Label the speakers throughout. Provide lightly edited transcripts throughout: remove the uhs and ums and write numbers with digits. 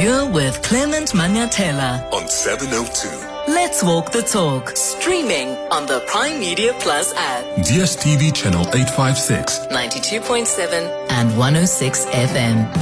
Speaker 1: You're with Clement Manyathela
Speaker 2: on 702.
Speaker 1: Let's Walk the Talk. Streaming on the Prime Media Plus app.
Speaker 2: DSTV channel 856.
Speaker 1: 92.7 and 106 FM.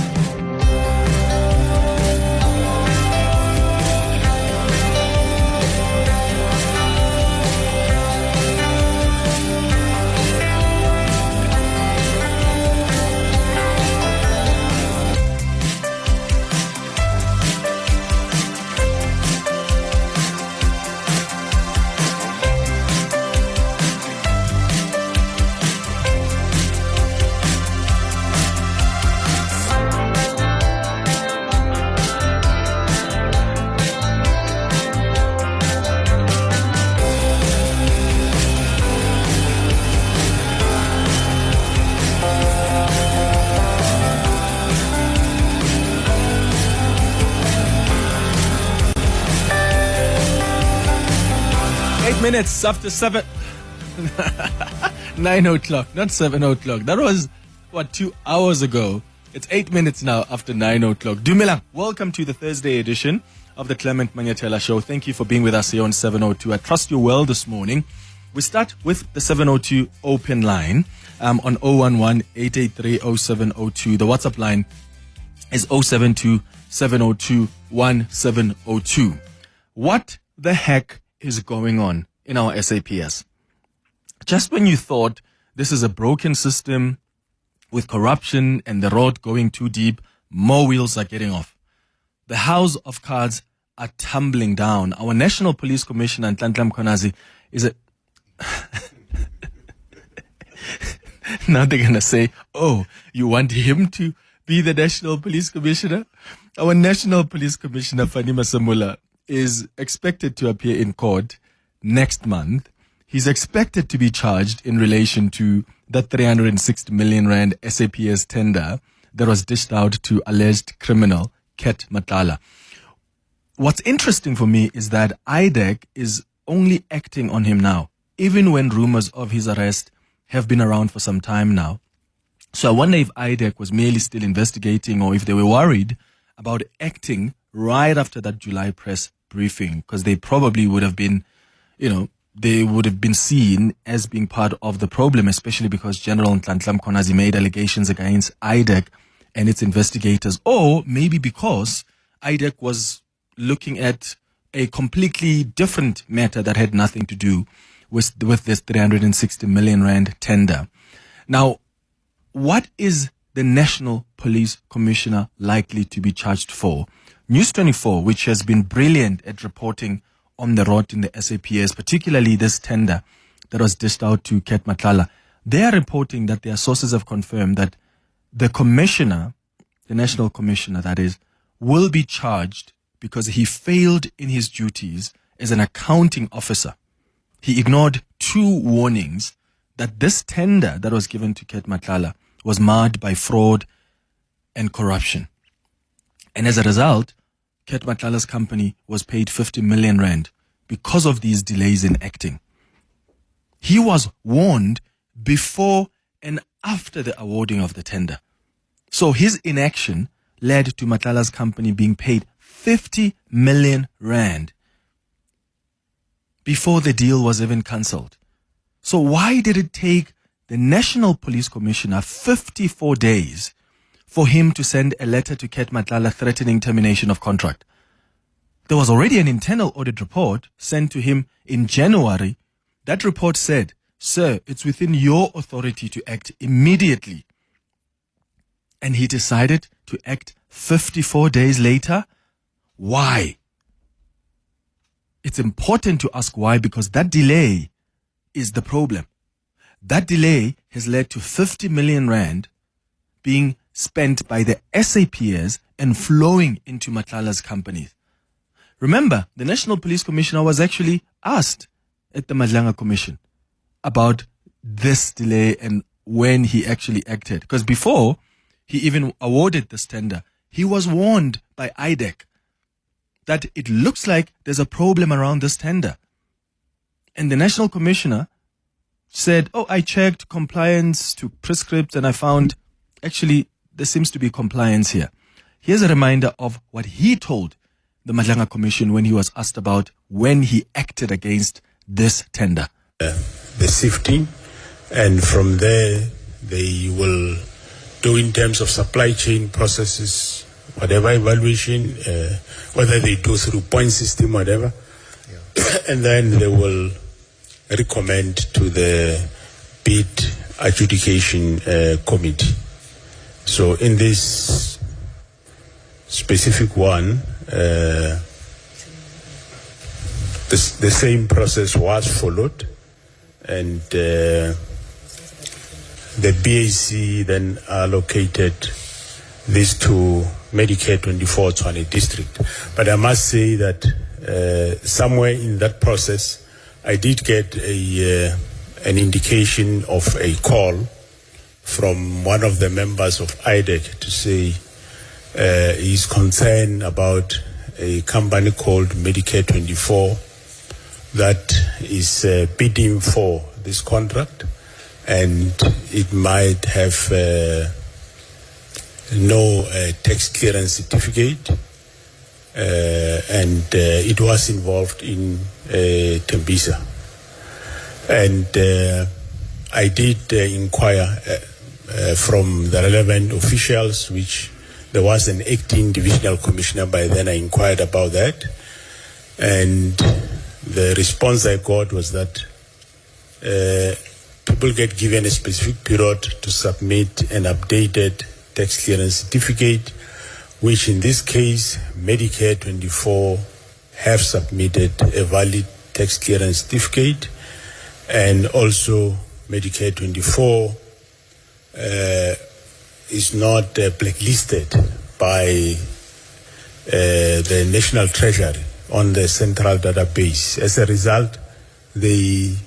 Speaker 3: 8 minutes after 9 o'clock, not 7 o'clock. That was, 2 hours ago. It's 8 minutes now after 9 o'clock. Dumelang, welcome to the Thursday edition of the Clement Manyathela Show. Thank you for being with us here on 702. I trust you're well this morning. We start with the 702 open line on 011-883-0702. The WhatsApp line is 072-702-1702. What the heck is going on in our SAPS? Just when you thought this is a broken system with corruption and the road going too deep, more wheels are getting off. The house of cards are tumbling down. Our National Police Commissioner, Nhlanhla Mkhwanazi, is a... Now they're going to say, oh, you want him to be the National Police Commissioner? Our National Police Commissioner, Fannie Masemola, is expected to appear in court next month. He's expected to be charged in relation to the 360 million rand SAPS tender that was dished out to alleged criminal Clement Manyathela. What's interesting for me is that IDEC is only acting on him now, even when rumors of his arrest have been around for some time now. So I wonder if IDEC was merely still investigating, or if they were worried about acting right after that July press briefing, because they probably would have been, they would have been seen as being part of the problem, especially because General Nhlanhla Mkhwanazi made allegations against IDEC and its investigators, or maybe because IDEC was looking at a completely different matter that had nothing to do with this 360 million rand tender. Now, what is the National Police Commissioner likely to be charged for? News 24, which has been brilliant at reporting on the rot in the SAPS, particularly this tender that was dished out to Clement Manyathela, they are reporting that their sources have confirmed that the commissioner, the national commissioner that is, will be charged because he failed in his duties as an accounting officer. He ignored 2 warnings that this tender that was given to Clement Manyathela was marred by fraud and corruption. And as a result, Clement Manyathela's company was paid 50 million rand because of these delays in acting. He was warned before and after the awarding of the tender. So his inaction led to Manyathela's company being paid 50 million rand before the deal was even cancelled. So why did it take the National Police Commissioner 54 days for him to send a letter to Clement Manyathela threatening termination of contract? There was already an internal audit report sent to him in January. That report said, sir, it's within your authority to act immediately. And he decided to act 54 days later. Why? It's important to ask why, because that delay is the problem. That delay has led to 50 million rand being spent by the SAPS and flowing into Manyathela's companies. Remember, the National Police Commissioner was actually asked at the Madlanga Commission about this delay and when he actually acted. Because before he even awarded this tender, he was warned by IDEC that it looks like there's a problem around this tender. And the National Commissioner said, oh, I checked compliance to prescripts and I found actually there seems to be compliance here. Here's a reminder of what he told the Madlanga Commission when he was asked about when he acted against this tender.
Speaker 4: The sifting, and from there they will do in terms of supply chain processes, whatever evaluation, whether they do through point system, whatever, and then they will recommend to the bid adjudication committee. So in this specific one, the same process was followed, and the BAC then allocated this to Medicare 24 Tshwane district. But I must say that somewhere in that process, I did get an indication of a call from one of the members of IDEC to say he's concerned about a company called Medicare 24 that is bidding for this contract, and it might have no tax clearance certificate, and it was involved in Tembisa. And I did inquire from the relevant officials, which there was an acting divisional commissioner by then. I inquired about that, and the response I got was that people get given a specific period to submit an updated tax clearance certificate, which in this case, Medicare 24 have submitted a valid tax clearance certificate, and also Medicare 24 is not blacklisted by the National Treasury on the central database. As a result, they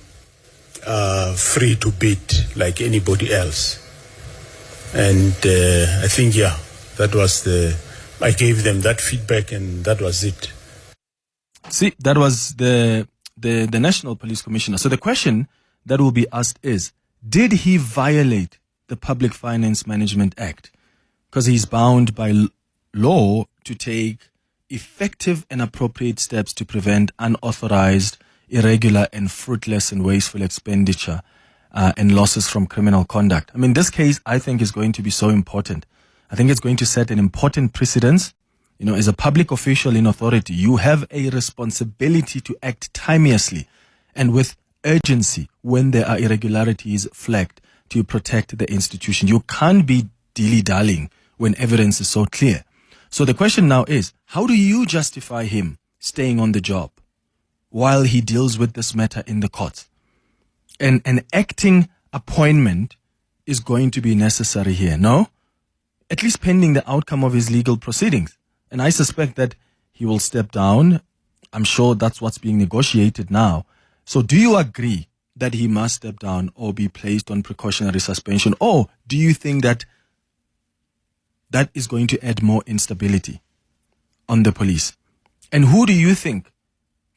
Speaker 4: are free to bid like anybody else. And I think, that was I gave them that feedback, and that was it.
Speaker 3: See, that was the National Police Commissioner. So the question that will be asked is, did he violate the Public Finance Management Act? Because he's bound by law to take effective and appropriate steps to prevent unauthorized, irregular, and fruitless and wasteful expenditure and losses from criminal conduct. I mean, this case, I think, is going to be so important. I think it's going to set an important precedence. You know, as a public official in authority, you have a responsibility to act timeously and with urgency when there are irregularities flagged to protect the institution. You can't be dilly-dallying when evidence is so clear. So the question now is, how do you justify him staying on the job while he deals with this matter in the courts? And an acting appointment is going to be necessary here, no? At least pending the outcome of his legal proceedings. And I suspect that he will step down. I'm sure that's what's being negotiated now. So do you agree that he must step down or be placed on precautionary suspension? Or do you think that that is going to add more instability on the police? And who do you think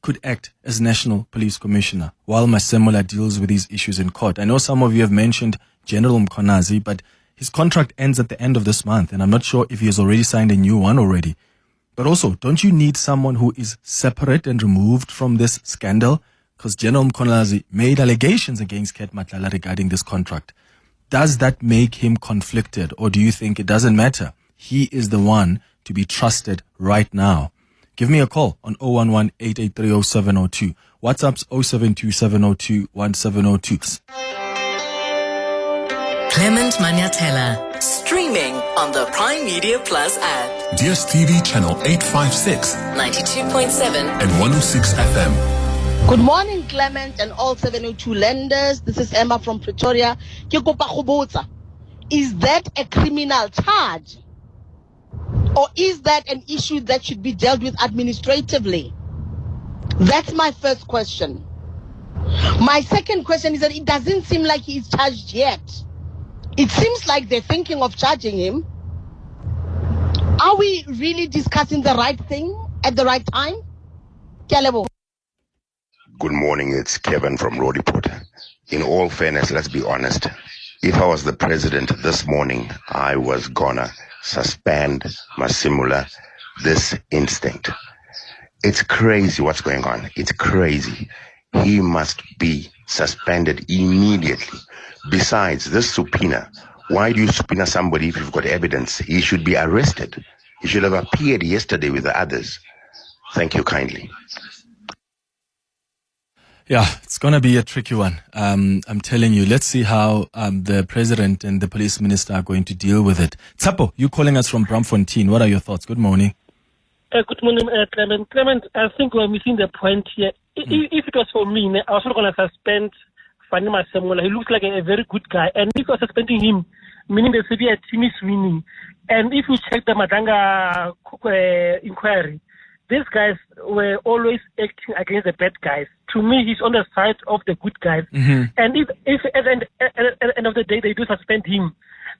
Speaker 3: could act as National Police Commissioner while Masemola deals with these issues in court? I know some of you have mentioned General Mkhonazi, but his contract ends at the end of this month, and I'm not sure if he has already signed a new one already. But also, don't you need someone who is separate and removed from this scandal? Because General Mkhonazi made allegations against Ket Matlala regarding this contract. Does that make him conflicted, or do you think it doesn't matter? He is the one to be trusted right now. Give me a call on 011-883-0702. WhatsApp's 072-702-1702.
Speaker 1: Clement Manyathela, streaming on the Prime Media Plus app.
Speaker 2: DSTV channel 856
Speaker 1: 92.7
Speaker 2: and 106 FM.
Speaker 5: Good morning, Clement and all 702 lenders. This is Emma from Pretoria. Ke kopa go botsa, is that a criminal charge? Or is that an issue that should be dealt with administratively? That's my first question. My second question is that it doesn't seem like he is charged yet. It seems like they're thinking of charging him. Are we really discussing the right thing at the right time? Kelebo.
Speaker 6: Good morning, it's Kevin from Rodiport. In all fairness, let's be honest. If I was the president this morning, I was gonna suspend Masemola this instant. It's crazy what's going on. It's crazy. He must be suspended immediately. Besides, this subpoena, why do you subpoena somebody if you've got evidence? He should be arrested. He should have appeared yesterday with the others. Thank you kindly.
Speaker 3: Yeah, it's going to be a tricky one. I'm telling you. Let's see how the president and the police minister are going to deal with it. Tsapo, you calling us from Bramfontein. What are your thoughts? Good morning.
Speaker 7: Good morning, Clement. Clement, I think we're missing the point here. If it was for me, I was not going to suspend Fannie Masemola. He looks like a very good guy. And if you're suspending him, meaning the severe team is winning. And if you check the Madanga inquiry, these guys were always acting against the bad guys. To me, he's on the side of the good guys. Mm-hmm. And if at the end of the day they do suspend him,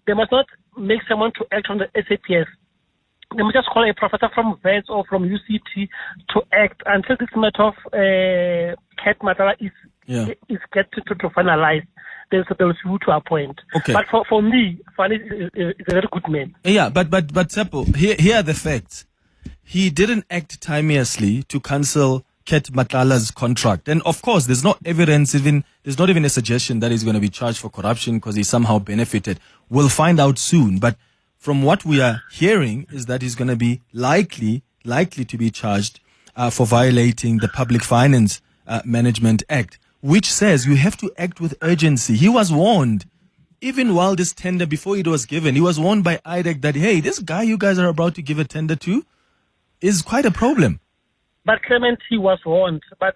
Speaker 7: they must not make someone to act on the SAPS. They must just call a professor from VETS or from UCT to act until this matter of Cat Matala is get to finalize. They'll see who to appoint. Okay. But for me, Fannie is a very good man.
Speaker 3: Yeah, but Tsapo, here are the facts. He didn't act timeously to cancel Cat Matlala's contract. And of course, there's no evidence, there's not even a suggestion that he's going to be charged for corruption because he somehow benefited. We'll find out soon. But from what we are hearing is that he's going to be likely to be charged for violating the Public Finance Management Act, which says you have to act with urgency. He was warned, even while this tender, before it was given, he was warned by IDEC that, hey, this guy you guys are about to give a tender to is quite a problem.
Speaker 7: But Clement, he was warned. But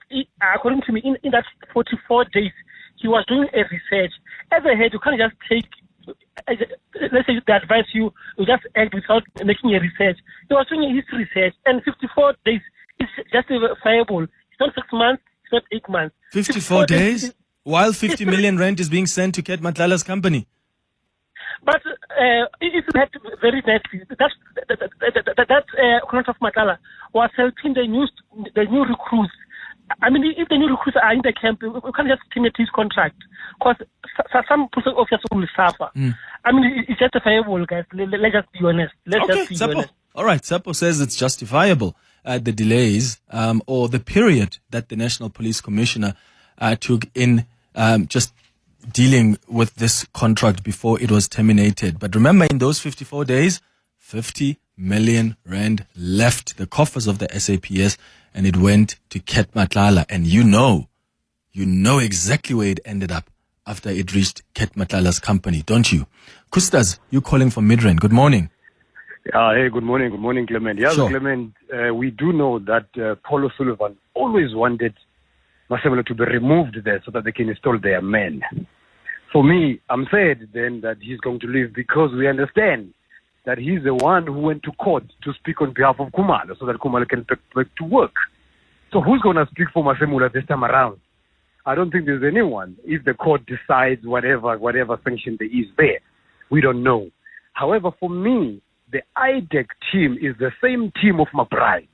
Speaker 7: according to me, in that 44 days, he was doing a research. As a head, you can't just take, let's say they advise you just act without making a research. He was doing his research, and 54 days is justifiable. It's not 6 months, it's not 8 months.
Speaker 3: 54 days? While 50 million rand is being sent to Cat Matlala's company.
Speaker 7: But if you had very nicely, that contract of Matlala was helping the new recruits. I mean, if the new recruits are in the camp, we can't just terminate his contract because some police officers will suffer. I mean, it's justifiable, guys. Let's just be honest. Let's just be honest.
Speaker 3: All right, Tsapo says it's justifiable. The delays or the period that the National Police Commissioner took in just dealing with this contract before it was terminated. But remember, in those 54 days, 50 million rand left the coffers of the SAPS and it went to Cat Matlala. And you know exactly where it ended up after it reached Cat Matlala's company, don't you? Kustas, you calling from Midrand. Good morning.
Speaker 8: Hey, good morning. Good morning, Clement. Yes, sure. Clement, we do know that Paul O'Sullivan always wanted Masemola to be removed there so that they can install their men. For me, I'm sad then that he's going to leave because we understand that he's the one who went to court to speak on behalf of Khumalo so that Khumalo can back to work. So who's going to speak for Masemola this time around? I don't think there's anyone. If the court decides whatever sanction there is there, we don't know. However, for me, the IDEC team is the same team of McBride.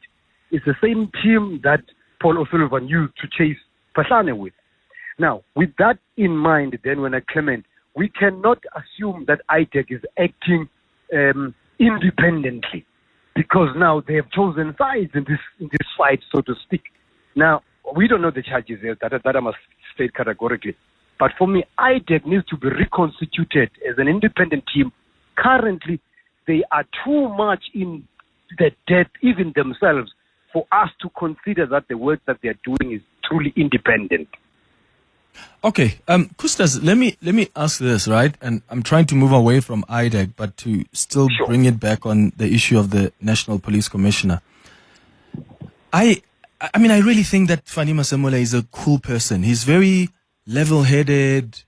Speaker 8: It's the same team that Paul O'Sullivan used to chase Pasane with. Now, with that in mind, then when I Clement, we cannot assume that IDEC is acting independently because now they have chosen sides in this fight, so to speak. Now, we don't know the charges there, that I must state categorically. But for me, IDEC needs to be reconstituted as an independent team. Currently, they are too much in the debt, even themselves, for us to consider that the work that they are doing is truly independent.
Speaker 3: Okay, Kustas, let me ask this, right? And I'm trying to move away from IDEC, but to still bring it back on the issue of the National Police Commissioner. I mean, I really think that Fannie Masemola is a cool person. He's very level-headed.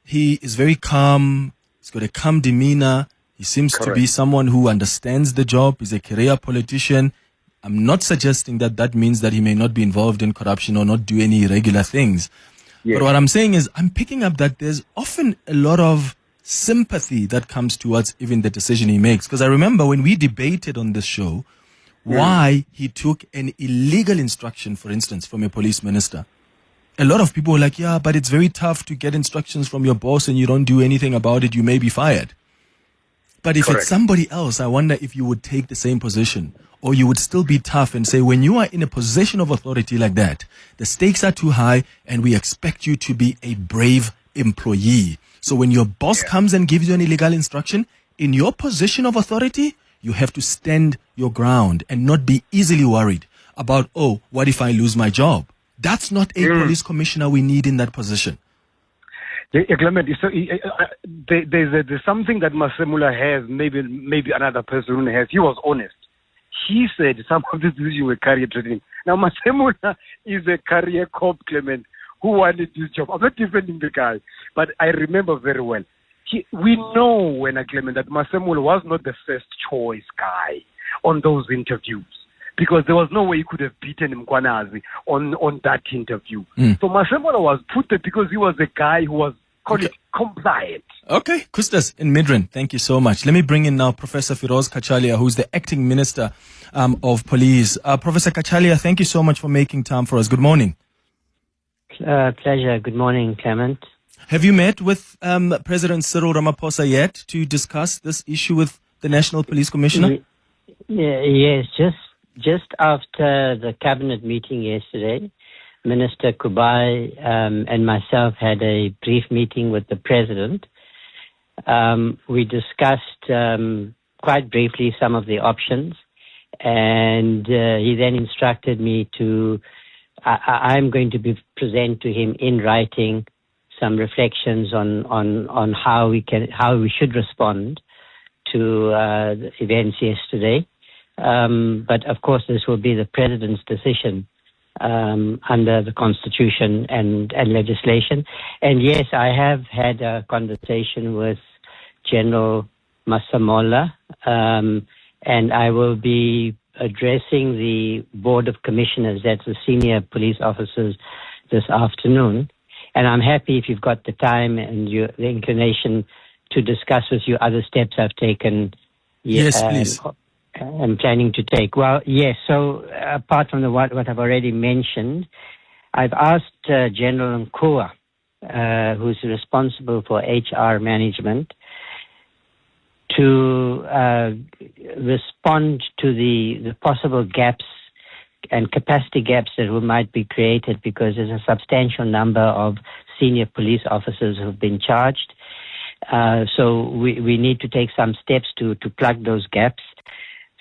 Speaker 3: He is very calm. He's got a calm demeanor. He seems to be someone who understands the job. He's a career politician. I'm not suggesting that means that he may not be involved in corruption or not do any irregular things. Yes. But what I'm saying is I'm picking up that there's often a lot of sympathy that comes towards even the decision he makes. Because I remember when we debated on this show why he took an illegal instruction, for instance, from a police minister. A lot of people were like, yeah, but it's very tough to get instructions from your boss and you don't do anything about it. You may be fired. But if
Speaker 8: Correct.
Speaker 3: it's somebody else, I wonder if you would take the same position, or you would still be tough and say, when you are in a position of authority like that, the stakes are too high and we expect you to be a brave employee. So when your boss comes and gives you an illegal instruction, in your position of authority, you have to stand your ground and not be easily worried about, oh, what if I lose my job? That's not a police commissioner we need in that position.
Speaker 8: Yeah, Clement, so, there's something that Masemola has, maybe another person has. He was honest. He said some of these issues were career training. Now, Masemola is a career cop, Clement, who wanted this job. I'm not defending the guy, but I remember very well. We know, when Clement, that Masemola was not the first choice guy on those interviews, because there was no way he could have beaten Mkwanazi on that interview. So Masemola was put there because he was a guy who was compliant.
Speaker 3: Okay, Kustas in Midrand, thank you so much. Let me bring in now Professor Firoz Kachalia, who's the acting minister of police. Professor Kachalia, thank you so much for making time for us. Good morning.
Speaker 9: Pleasure. Good morning, Clement.
Speaker 3: Have you met with President Cyril Ramaphosa yet to discuss this issue with the National Police Commissioner?
Speaker 9: Yes, just after the cabinet meeting yesterday, Minister Kubai and myself had a brief meeting with the president. We discussed quite briefly some of the options, and he then instructed me to. I'm going to present to him in writing some reflections on how we should respond to the events yesterday. But of course, this will be the president's decision under the constitution and legislation. And yes, I have had a conversation with General Masemola, and I will be addressing the Board of Commissioners, that's the senior police officers, this afternoon. And I'm happy, if you've got the time and the inclination, to discuss with you other steps I've taken.
Speaker 3: Yes, please.
Speaker 9: I'm planning to take. Well, yes. So apart from what I've already mentioned, I've asked General Nkua, who's responsible for HR management, to respond to the possible gaps and capacity gaps that might be created, because there's a substantial number of senior police officers who've been charged. So we need to take some steps to plug those gaps.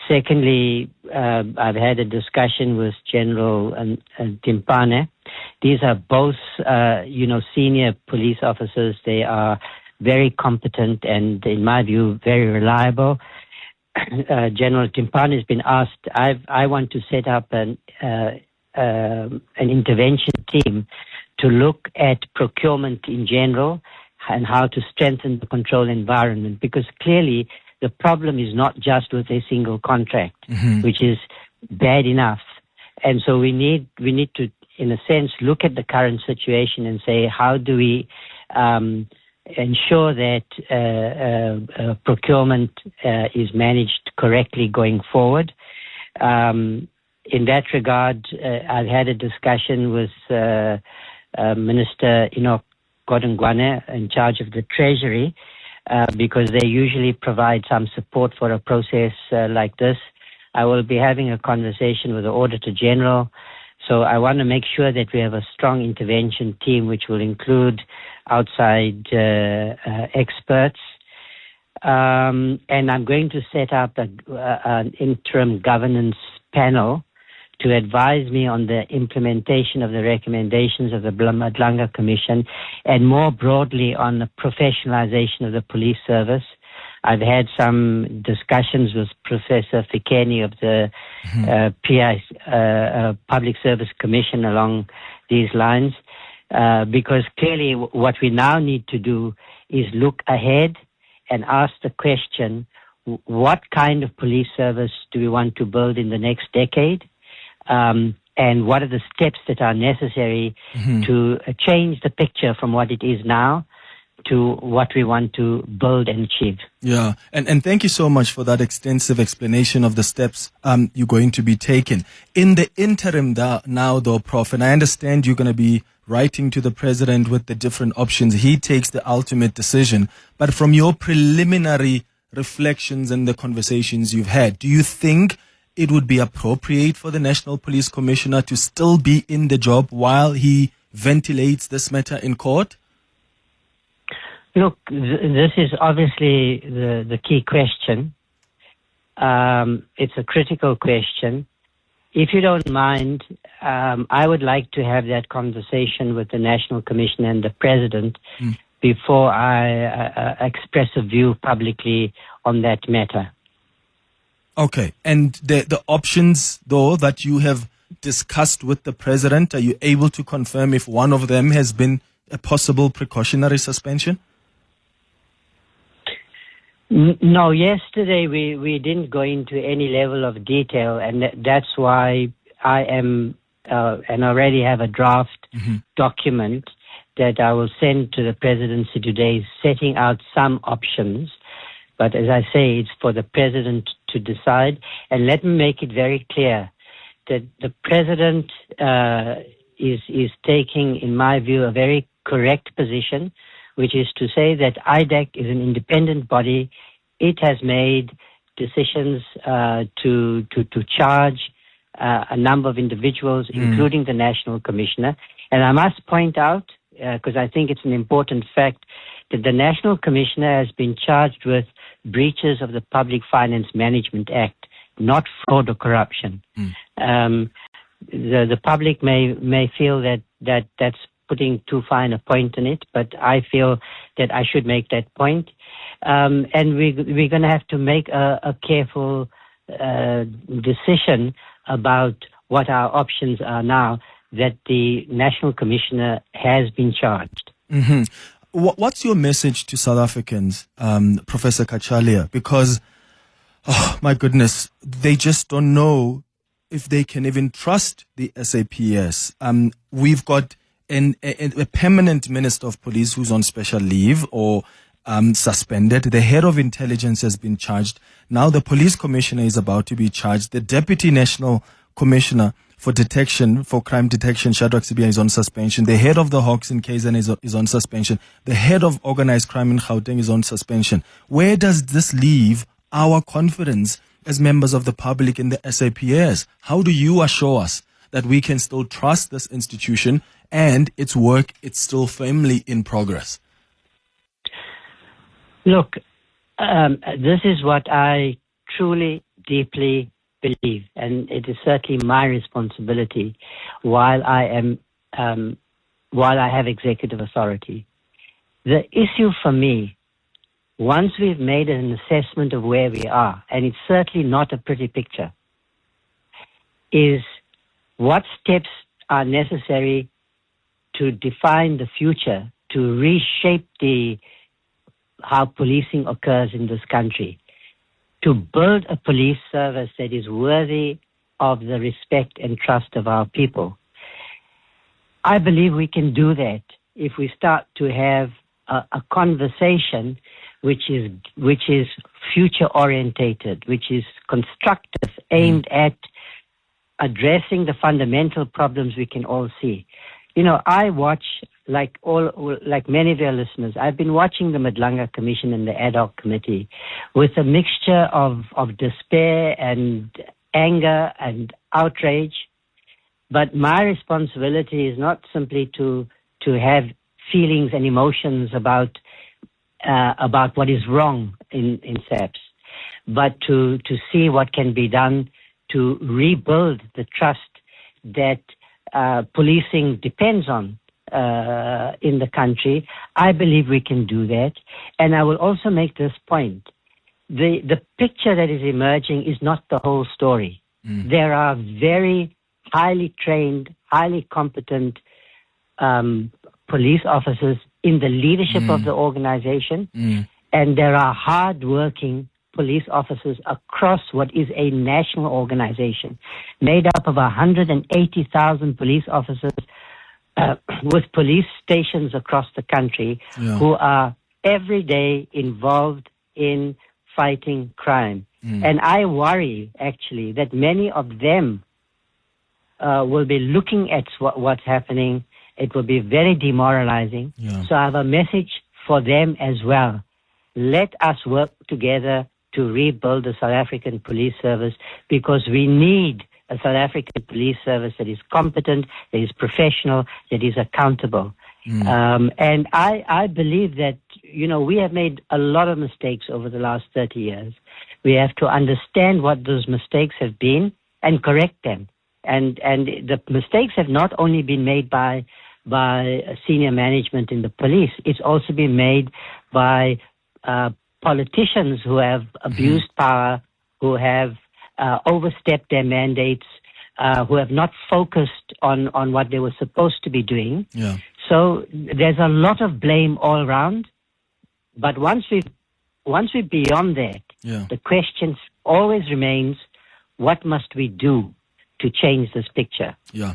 Speaker 9: Secondly, I've had a discussion with General Timpane. These are both, senior police officers. They are very competent and, in my view, very reliable. General Timpane has been asked. I want to set up an intervention team to look at procurement in general and how to strengthen the control environment, because clearly the problem is not just with a single contract, which is bad enough. And so we need to, in a sense, look at the current situation and say, how do we ensure that procurement is managed correctly going forward. In that regard, I've had a discussion with Minister Enoch Godongwana in charge of the Treasury, because they usually provide some support for a process like this. I will be having a conversation with the Auditor General. So I want to make sure that we have a strong intervention team, which will include outside experts. And I'm going to set up an interim governance panel to advise me on the implementation of the recommendations of the Madlanga Commission, and more broadly on the professionalization of the police service. I've had some discussions with Professor Fikeni of the PI, Public Service Commission, along these lines, because clearly what we now need to do is look ahead and ask the question, what kind of police service do we want to build in the next decade? And what are the steps that are necessary to change the picture from what it is now to what we want to build and achieve.
Speaker 3: Yeah, and thank you so much for that extensive explanation of the steps you're going to be taking. In the interim now though, Prof, and I understand you're going to be writing to the president with the different options. He takes the ultimate decision. But from your preliminary reflections and the conversations you've had, do you think it would be appropriate for the National Police Commissioner to still be in the job while he ventilates this matter in court?
Speaker 9: Look, this is obviously the key question. It's a critical question. If you don't mind, I would like to have that conversation with the National Commissioner and the President before I express a view publicly on that matter.
Speaker 3: Okay. And the options, though, that you have discussed with the President, are you able to confirm if one of them has been a possible precautionary suspension?
Speaker 9: No, yesterday we didn't go into any level of detail, and that's why I am and already have a draft document that I will send to the presidency today, setting out some options. But as I say, it's for the president to decide. And let me make it very clear that the president is taking, in my view, a very correct position, which is to say that IDAC is an independent body. It has made decisions to charge a number of individuals, including the National Commissioner. And I must point out, because I think it's an important fact, that the National Commissioner has been charged with breaches of the Public Finance Management Act, not fraud or corruption. The public may feel that that's putting too fine a point on it, but I feel that I should make that point. And we're going to have to make a careful decision about what our options are now that the National Commissioner has been charged.
Speaker 3: What's your message to South Africans, Professor Kachalia? Because, oh my goodness, they just don't know if they can even trust the SAPS. We've got a permanent Minister of Police who's on special leave or suspended. The head of intelligence has been charged. Now the police commissioner is about to be charged. The deputy national commissioner for crime detection, Shadrach Sibiya, is on suspension. The head of the Hawks in KZN is on suspension. The head of organized crime in Gauteng is on suspension. Where does this leave our confidence as members of the public in the SAPS? How do you assure us that we can still trust this institution and its work, it's still firmly in progress?
Speaker 9: Look, this is what I truly, deeply believe, and it is certainly my responsibility while I have executive authority. The issue for me, once we've made an assessment of where we are, and it's certainly not a pretty picture, is what steps are necessary to define the future, to reshape how policing occurs in this country, to build a police service that is worthy of the respect and trust of our people. I believe we can do that if we start to have a conversation which is future orientated, which is constructive, aimed at addressing the fundamental problems we can all see. You know, I watch, like many of your listeners, I've been watching the Madlanga Commission and the Ad Hoc Committee with a mixture of despair and anger and outrage. But my responsibility is not simply to have feelings and emotions about what is wrong in SAPS, but to see what can be done to rebuild the trust that policing depends on in the country. I believe we can do that. And I will also make this point. The picture that is emerging is not the whole story. There are very highly trained, highly competent police officers in the leadership of the organization, and there are hard-working police officers across what is a national organization made up of 180,000 police officers with police stations across the country who are every day involved in fighting crime. And I worry, actually, that many of them will be looking at what's happening. It will be very demoralizing. So I have a message for them as well, let us work together to rebuild the South African police service, because we need a South African police service that is competent, that is professional, that is accountable. And I believe that, we have made a lot of mistakes over the last 30 years. We have to understand what those mistakes have been and correct them. And the mistakes have not only been made by senior management in the police, it's also been made by politicians who have abused power, who have overstepped their mandates, who have not focused on what they were supposed to be doing.
Speaker 3: Yeah.
Speaker 9: So there's a lot of blame all around. But once we're beyond that, the question always remains, what must we do to change this picture?
Speaker 3: Yeah.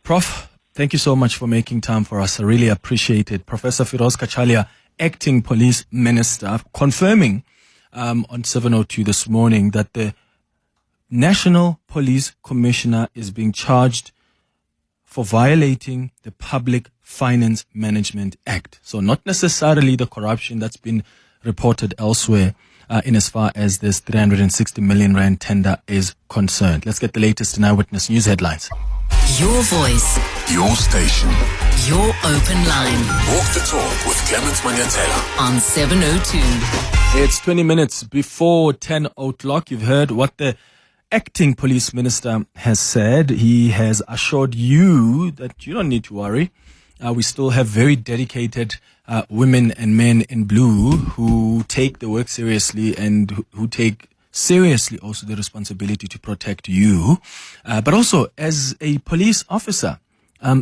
Speaker 3: Prof, thank you so much for making time for us. I really appreciate it. Professor Firoz Kachalia, Acting Police Minister, confirming on 702 this morning that the National Police Commissioner is being charged for violating the Public Finance Management Act. So not necessarily the corruption that's been reported elsewhere in as far as this 360 million rand tender is concerned. Let's get the latest in Eyewitness News headlines.
Speaker 1: Your voice,
Speaker 2: Your station.
Speaker 1: your open line
Speaker 2: Walk the talk with Clement Manyathela.
Speaker 1: on 702.
Speaker 3: It's 20 minutes before 10 o'clock. You've heard what the Acting Police Minister has said. He has assured you that you don't need to worry. We still have very dedicated women and men in blue who take the work seriously and who take seriously also the responsibility to protect you. But also as a police officer,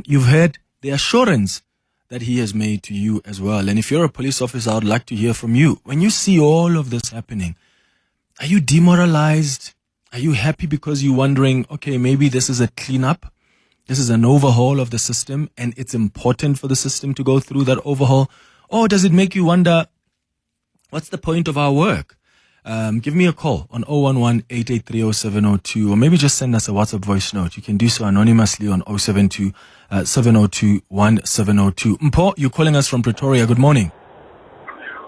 Speaker 3: you've heard the assurance that he has made to you as well. And if you're a police officer, I would like to hear from you. When you see all of this happening, are you demoralized? Are you happy because you're wondering, okay, maybe this is a cleanup? This is an overhaul of the system and it's important for the system to go through that overhaul? Or does it make you wonder, what's the point of our work? Give me a call on 011-883-0702 or maybe just send us a WhatsApp voice note. You can do so anonymously on 072-702-1702. Mpo, you're calling us from Pretoria. Good morning.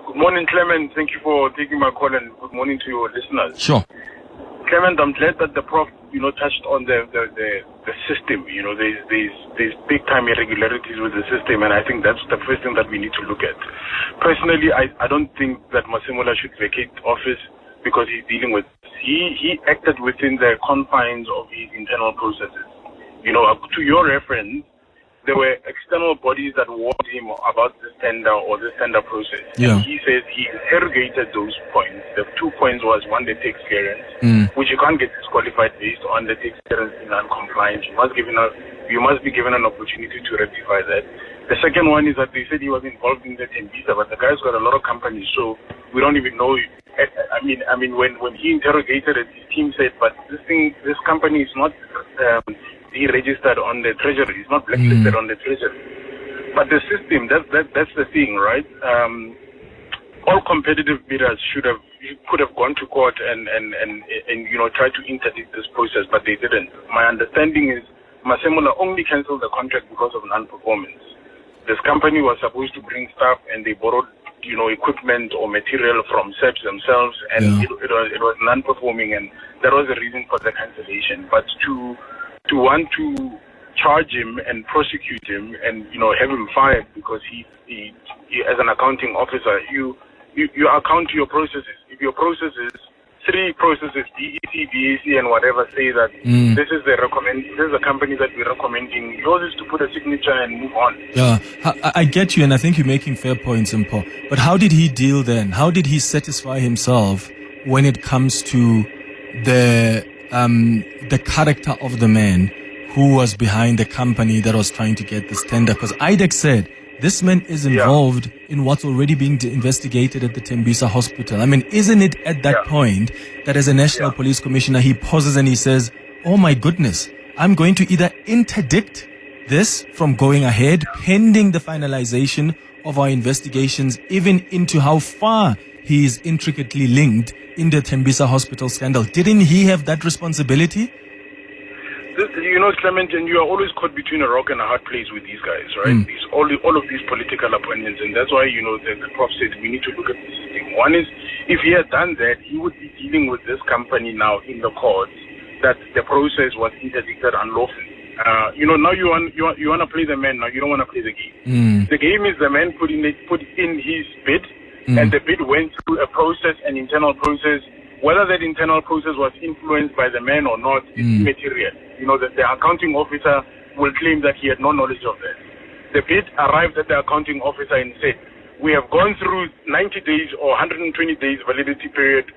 Speaker 10: Good morning, Clement. Thank you for taking my call and good morning to your listeners.
Speaker 3: Sure.
Speaker 10: Clement, I'm glad that the Prof, touched on the system. There's big time irregularities with the system, and I think that's the first thing that we need to look at. Personally, I don't think that Masemola should vacate office because he's dealing with. He acted within the confines of his internal processes. To your reference, there were external bodies that warned him about this tender or this tender process.
Speaker 3: Yeah.
Speaker 10: And he says he interrogated those points. The 2 points was, one, the tax clearance, which you can't get disqualified based on the tax clearance in non-compliance. You must be given an opportunity to rectify that. The second one is that they said he was involved in the Tembisa, but the guy's got a lot of companies, so we don't even know. When he interrogated it, his team said, but this company is not deregistered on the treasury. It's not blacklisted on the treasury. But the system, that's the thing, right? All competitive bidders could have gone to court and tried to interdict this process, but they didn't. My understanding is Masemola only cancelled the contract because of non-performance. This company was supposed to bring staff and they borrowed equipment or material from SAPS themselves, and it was non-performing, and that was the reason for the cancellation. But to want to charge him and prosecute him and have him fired because he as an accounting officer, you account to your processes. If your processes, 3 processes, DEC, BAC, and whatever, say that this is the company that we're recommending, yours is to put a signature and move on.
Speaker 3: Yeah, I get you, and I think you're making fair points, Mpo. But how did he deal then? How did he satisfy himself when it comes to the character of the man who was behind the company that was trying to get this tender? Because IDEC said this man is involved in what's already being investigated at the Tembisa hospital. I mean, isn't it at that point that as a National Police Commissioner, he pauses and he says, oh my goodness, I'm going to either interdict this from going ahead pending the finalization of our investigations, even into how far he is intricately linked in the Tembisa hospital scandal. Didn't he have that responsibility?
Speaker 10: You Clement, and you are always caught between a rock and a hard place with these guys, right? All of these political appointments, and that's why, the prof said we need to look at this thing. One is, if he had done that, he would be dealing with this company now in the courts that the process was interdicted unlawfully. Now you want to play the man. Now you don't want to play the game. The game is the man put in his bid, and the bid went through a process, an internal process. Whether that internal process was influenced by the man or not is immaterial. That the accounting officer will claim that he had no knowledge of that. The bid arrived at the accounting officer and said, "We have gone through 90 days or 120 days validity period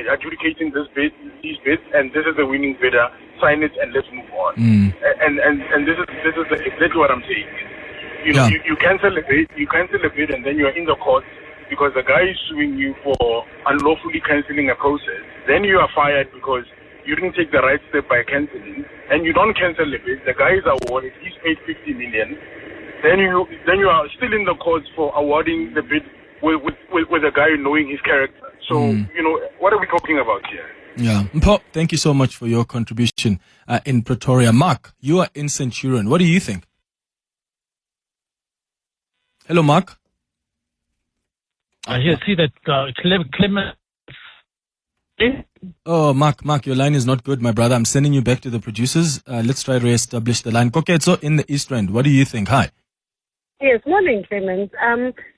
Speaker 10: adjudicating these bids, and this is the winning bidder. Sign it and let's move on." And this is exactly what I'm saying. You cancel a bid, and then you are in the court because the guy is suing you for unlawfully cancelling a process. Then you are fired because you didn't take the right step by cancelling, and you don't cancel the bid. The guy is awarded; he's paid 50 million. Then you are still in the courts for awarding the bid with the guy knowing his character. So, what are we talking about here?
Speaker 3: Yeah. Mpo, thank you so much for your contribution in Pretoria. Mark, you are in Centurion. What do you think? Hello, Mark.
Speaker 11: I see that Clement.
Speaker 3: Oh, Mark, your line is not good, my brother. I'm sending you back to the producers. Let's try to reestablish the line. Koketso in the East Rand. What do you think? Hi.
Speaker 12: Yes, morning, Clement.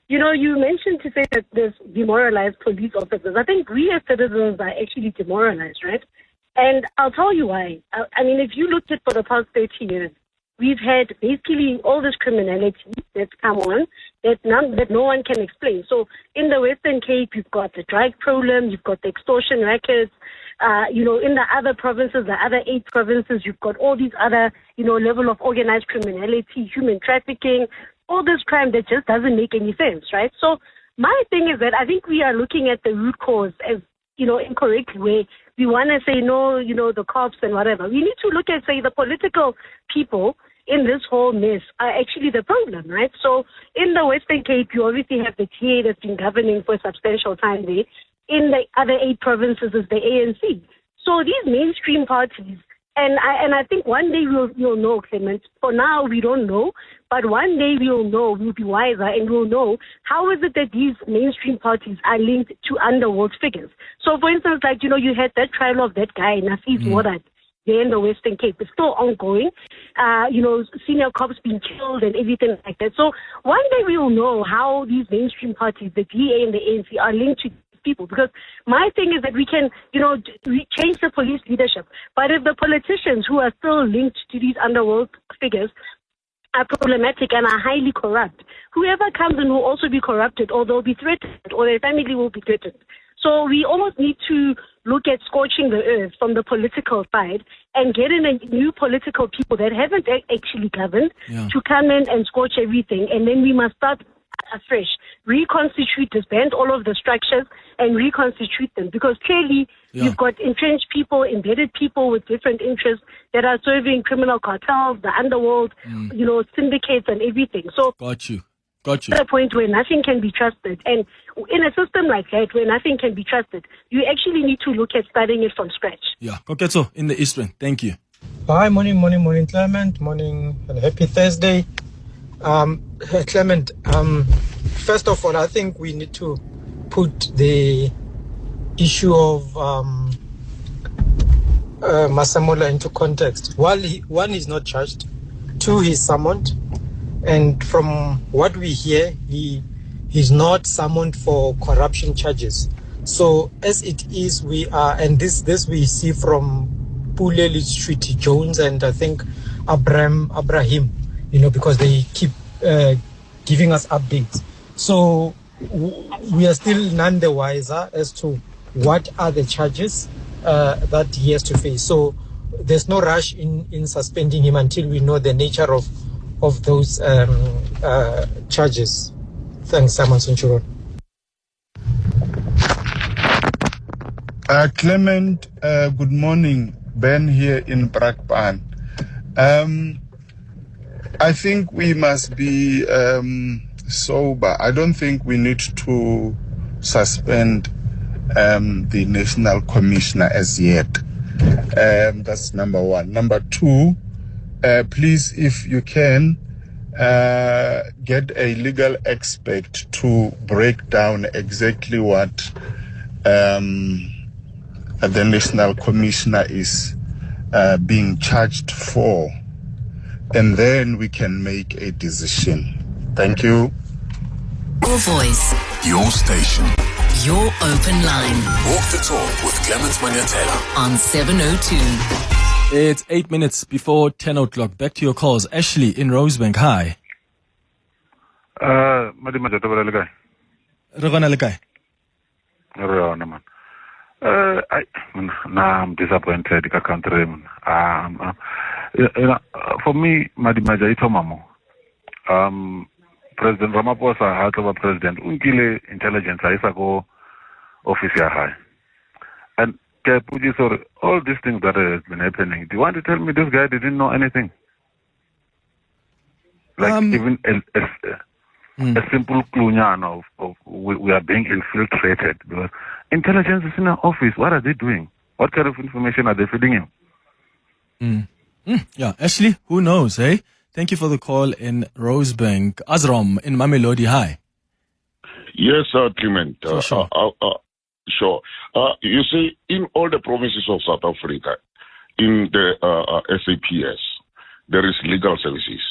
Speaker 12: You mentioned to say that there's demoralized police officers. I think we as citizens are actually demoralized, right? And I'll tell you why. I mean, if you looked at for the past 30 years, we've had basically all this criminality that's come on that no one can explain. So in the Western Cape, you've got the drug problem, you've got the extortion rackets. In the other provinces, the other 8 provinces, you've got all these other, level of organized criminality, human trafficking, all this crime that just doesn't make any sense, right? So my thing is that I think we are looking at the root cause as, incorrectly, where we want to say, no, the cops and whatever. We need to look at, say, the political people in this whole mess are actually the problem, right? So in the Western Cape, you obviously have the TA that's been governing for a substantial time there. In the other 8 provinces is the ANC. So these mainstream parties, and I think one day we'll know, Clement. For now, we don't know, but one day we'll know, we'll be wiser, and we'll know how is it that these mainstream parties are linked to underworld figures. So, for instance, you had that trial of that guy, Nafis Morat, there in the Western Cape. It's still ongoing. Senior cops being killed and everything like that. So one day we will know how these mainstream parties, the DA and the ANC, are linked to people. Because my thing is that we can, change the police leadership. But if the politicians who are still linked to these underworld figures are problematic and are highly corrupt, whoever comes in will also be corrupted, or they'll be threatened, or their family will be threatened. So we almost need to look at scorching the earth from the political side and get in a new political people that haven't actually governed to come in and scorch everything. And then we must start afresh, reconstitute, disband all of the structures and reconstitute them. Because clearly you've got entrenched people, embedded people with different interests that are serving criminal cartels, the underworld, syndicates and everything. So
Speaker 3: Got you.
Speaker 12: At a point where nothing can be trusted. And in a system like that, where nothing can be trusted, you actually need to look at starting it from scratch.
Speaker 3: Yeah. Koketso in the Eastern. Thank you.
Speaker 13: Hi, morning, Clement. Morning and happy Thursday. Clement, first of all, I think we need to put the issue of Masemola into context. One, he's not charged. 2, he's summoned. And from what we hear, he's not summoned for corruption charges. So as it is, we are, and this we see from Puleli Street Jones and I think Abraham, because they keep giving us updates. So we are still none the wiser as to what are the charges that he has to face. So there's no rush in suspending him until we know the nature of those charges. Thanks, Simon Centurion.
Speaker 14: Clement, good morning. Ben here in Brakpan. I think we must be sober. I don't think we need to suspend the National Commissioner as yet. That's number one. Number two, please, if you can, get a legal expert to break down exactly what the National Commissioner is being charged for, and then we can make a decision. Thank you.
Speaker 1: Your voice,
Speaker 2: Your station.
Speaker 1: your open line
Speaker 2: Walk the talk with Clement Manyathela.
Speaker 1: on 702.
Speaker 3: It's 8 minutes before 10 o'clock. Back to your calls. Ashley in Rosebank. Hi.
Speaker 15: Madima Jatobara Legai.
Speaker 3: Ragona Lekai.
Speaker 15: Man. I'm disappointed. I can't for me, Madima Jaito Mamo. President Ramaphosa, heart of a president, Unkile intelligence, Isago officer high. And all these things that have been happening, do you want to tell me this guy didn't know anything? Like even a simple clue of we are being infiltrated because intelligence is in our office. What are they doing? What kind of information are they feeding him?
Speaker 3: Yeah, Ashley, who knows, eh? Thank you for the call in Rosebank. Azram in Mamelodi. Hi.
Speaker 16: Yes, Clement.
Speaker 3: Sure.
Speaker 16: Sure. You see, in all the provinces of South Africa, in the SAPS, there is legal services.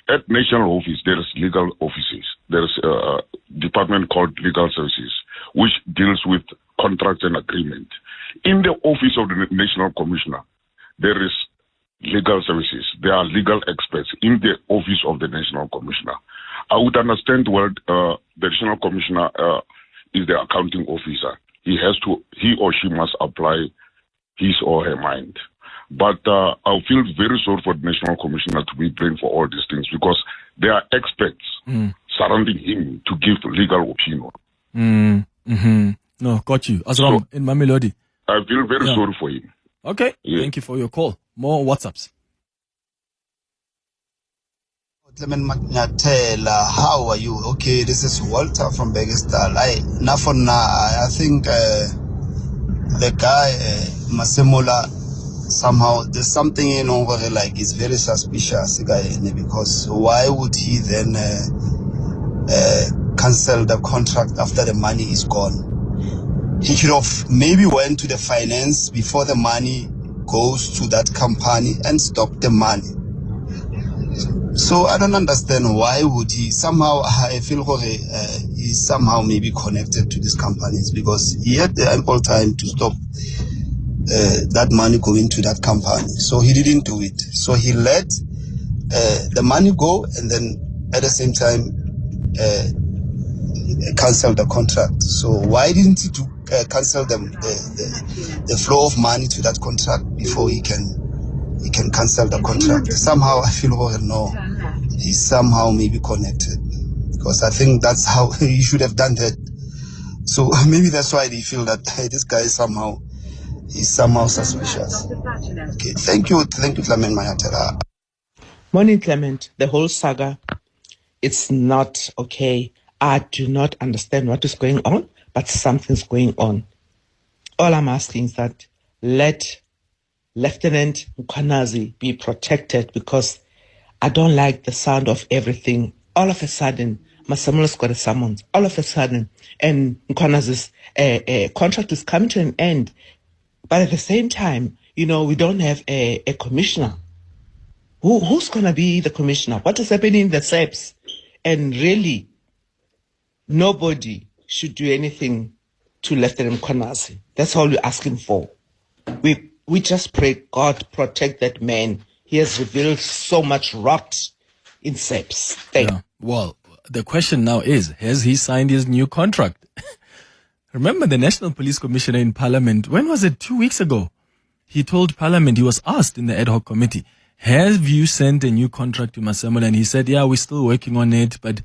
Speaker 16: At national office, there is legal offices. There is a department called legal services, which deals with contracts and agreement. In the office of the national commissioner, there is legal services. There are legal experts in the office of the national commissioner. I would understand where the national commissioner is the accounting officer. He or she must apply his or her mind. But I feel very sorry for the national commissioner to be blamed for all these things because there are experts surrounding him to give legal opinion.
Speaker 3: No, got you. Azram in Mamelodi.
Speaker 16: I feel very sorry for him.
Speaker 3: Okay. Yeah. Thank you for your call. More WhatsApps.
Speaker 17: Clement Manyathela, how are you? Okay, this is Walter from Begestal. I think the guy, Masemola, somehow there's something over like it's very suspicious because why would he then cancel the contract after the money is gone? He should have maybe went to the finance before the money goes to that company and stop the money. So I don't understand why would he somehow. I feel he's somehow maybe connected to these companies because he had the ample time to stop that money going to that company. So he didn't do it. So he let the money go and then at the same time cancel the contract. So why didn't he cancel the flow of money to that contract before he can cancel the contract? Somehow I feel no, he's somehow maybe connected because I think that's how he should have done that. So maybe that's why they feel that this guy is somehow suspicious. Okay, thank you, Clement Manyathela.
Speaker 18: Morning, Clement. The whole saga, it's not okay. I do not understand what is going on, but something's going on. All I'm asking is that let Lieutenant Mkhwanazi be protected because I don't like the sound of everything. All of a sudden, Masemola's got a summons. All of a sudden, and Mkhwanazi's contract is coming to an end. But at the same time, we don't have a commissioner. Who's going to be the commissioner? What is happening in the SAPS? And really, nobody should do anything to Lieutenant Mkhwanazi. That's all we're asking for. We just pray God protect that man. He has revealed so much rot in SAPS.
Speaker 3: Well, the question now is, has he signed his new contract? Remember the National Police Commissioner in Parliament, when was it? 2 weeks ago. He told Parliament, he was asked in the ad hoc committee, have you sent a new contract to Masemola? And he said, yeah, we're still working on it, but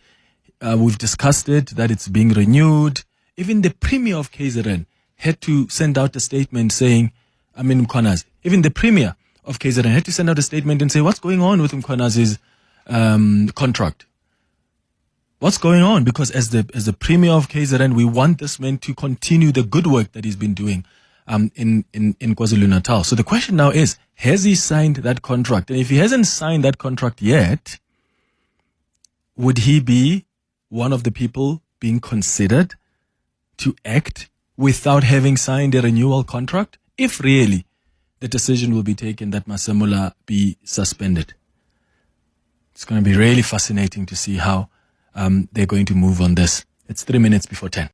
Speaker 3: we've discussed it, that it's being renewed. Even the Premier of KZN had to send out a statement saying, Mkhwanazi. Even the Premier of KZN had to send out a statement and say, what's going on with Mkhwanazi's contract? What's going on? Because as the Premier of KZN, we want this man to continue the good work that he's been doing in KwaZulu-Natal. So the question now is, has he signed that contract? And if he hasn't signed that contract yet, would he be one of the people being considered to act without having signed a renewal contract? If really the decision will be taken that Masemola be suspended. It's going to be really fascinating to see how they're going to move on this. It's 3 minutes before 10.